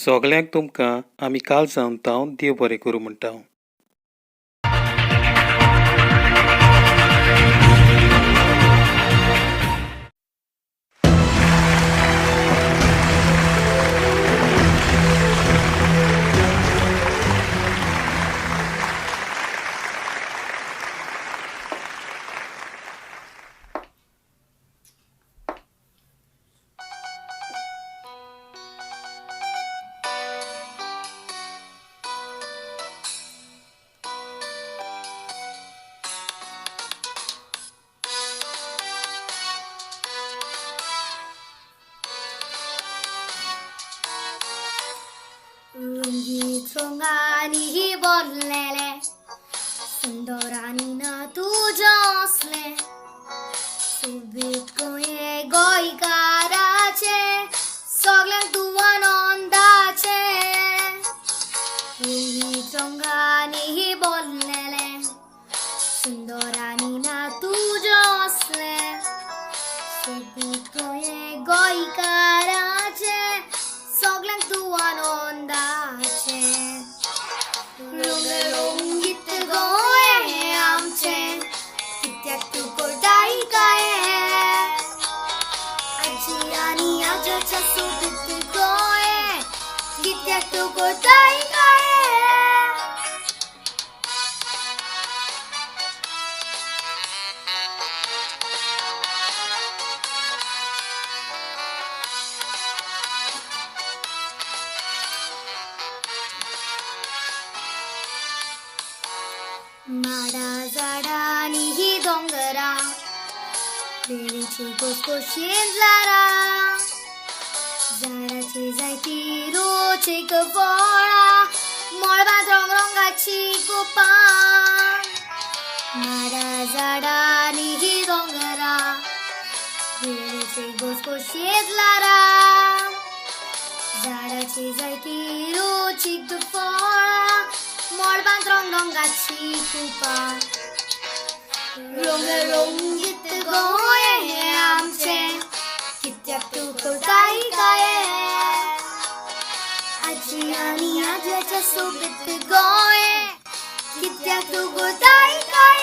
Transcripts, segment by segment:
सगल्यांक तुमकां आमी काल सावन देव बरें करूं म्हणटा. रंगीत भरलेले सुंदरानी ना तुझ्या असले सोबीत गोंये गोंयकाराचे सगळ्यांक तूं आनंदाचे रंगीत रंगांनी भरलेले सुंदरानी ना तुझ्या असले सोबीत गोंये गोंयकाराचे सगळ्यांक तूं आनंदाचे रंगीत गोंय आमचें कित्याक तूं करताय काय आजी आनी आजोच्या सोबीत गोंय कित्याक तूं करताय काय माडा झाडांनी दोंगरा वेळीची घोषघोशींतलारा झाडाची जायती रोचीक फळां मळबांत रंगाची कोपां माडा झाडांनी दोंगरा वेळीची घोषघोशींतलारा झाडाची जायती रोचीक फळां मळबांत रंगाची कोपां रंगीत गोंय आमचें कित्याक तूं करताय काय आजी आनी आजोच्या सोबीत गोंय कित्याक तूं करताय काय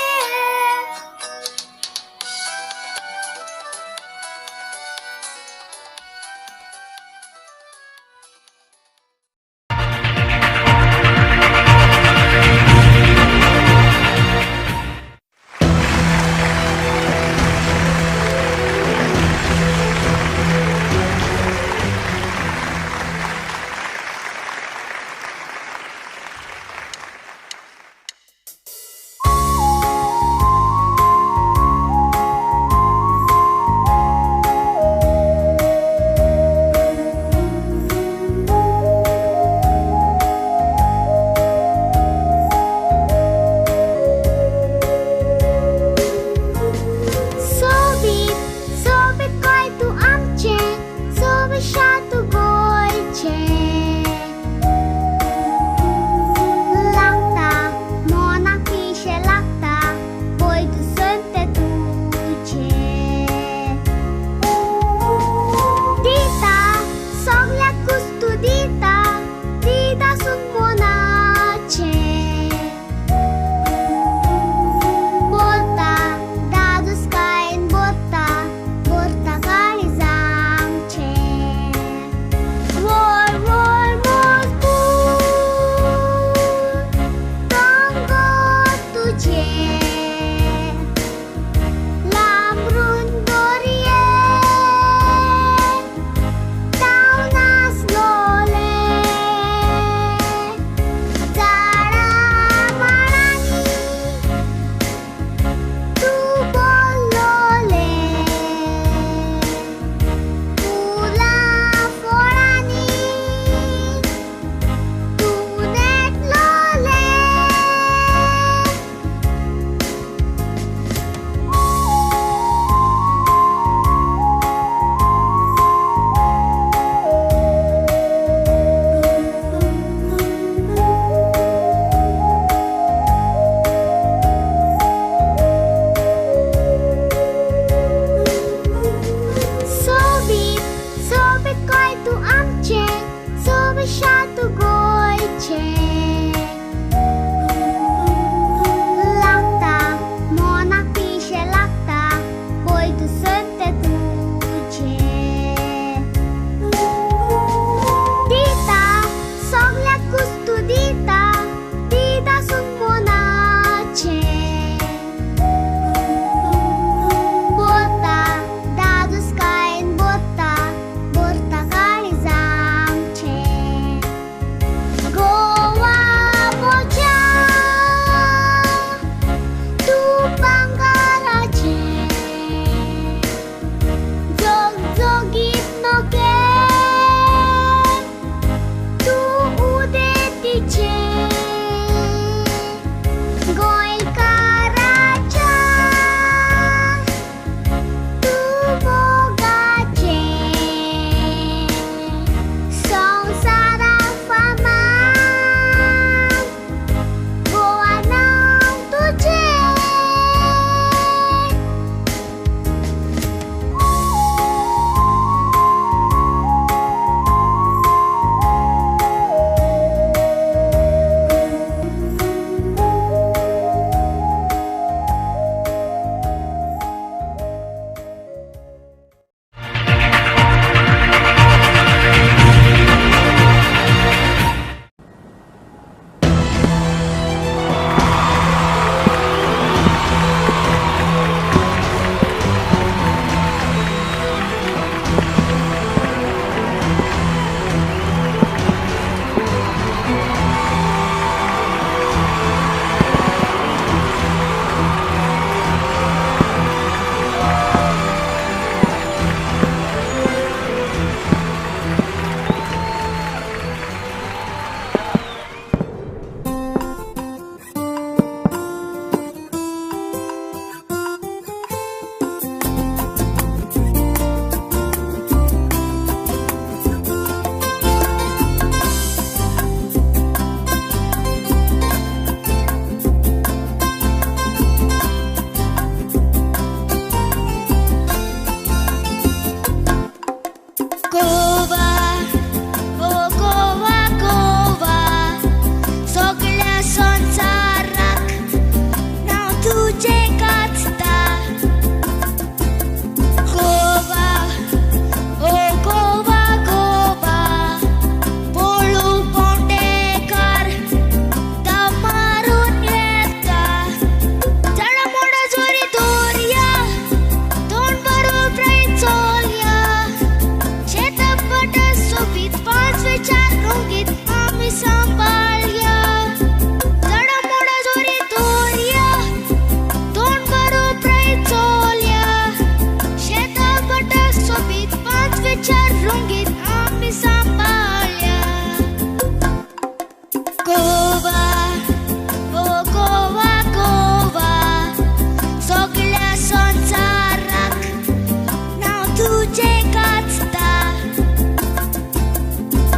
तुझे काचता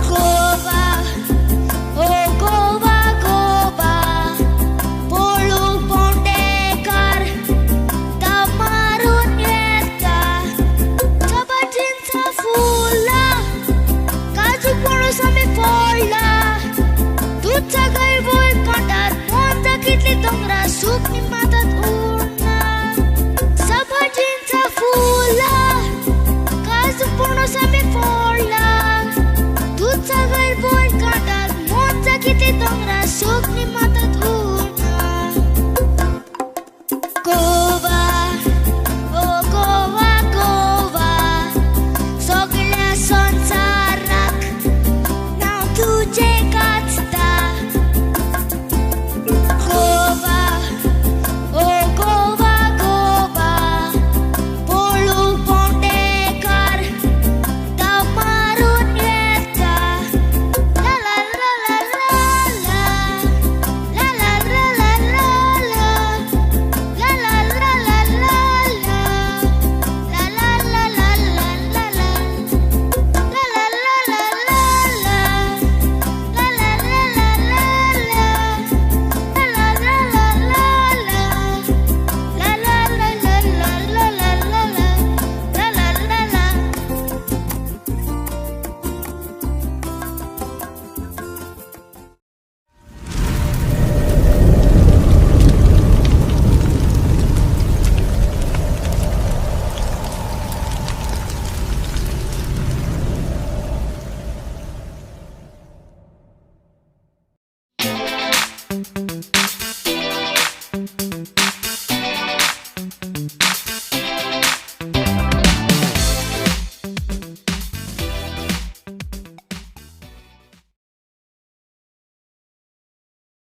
गोवा ओ गोवा गोवा पोळू पोंडेकर मारून येता चपाटींचा फुला काजू पणस आम्ही फोडला तुझा गैरबोय काटात मोंजा कितली दोंगरा सूप निमातात उडना चपाटींचा फुला काजू पणस आम्ही फोडला तुझा गैरबोय काटात मोंजा कितली दोंगरा सूप निमातात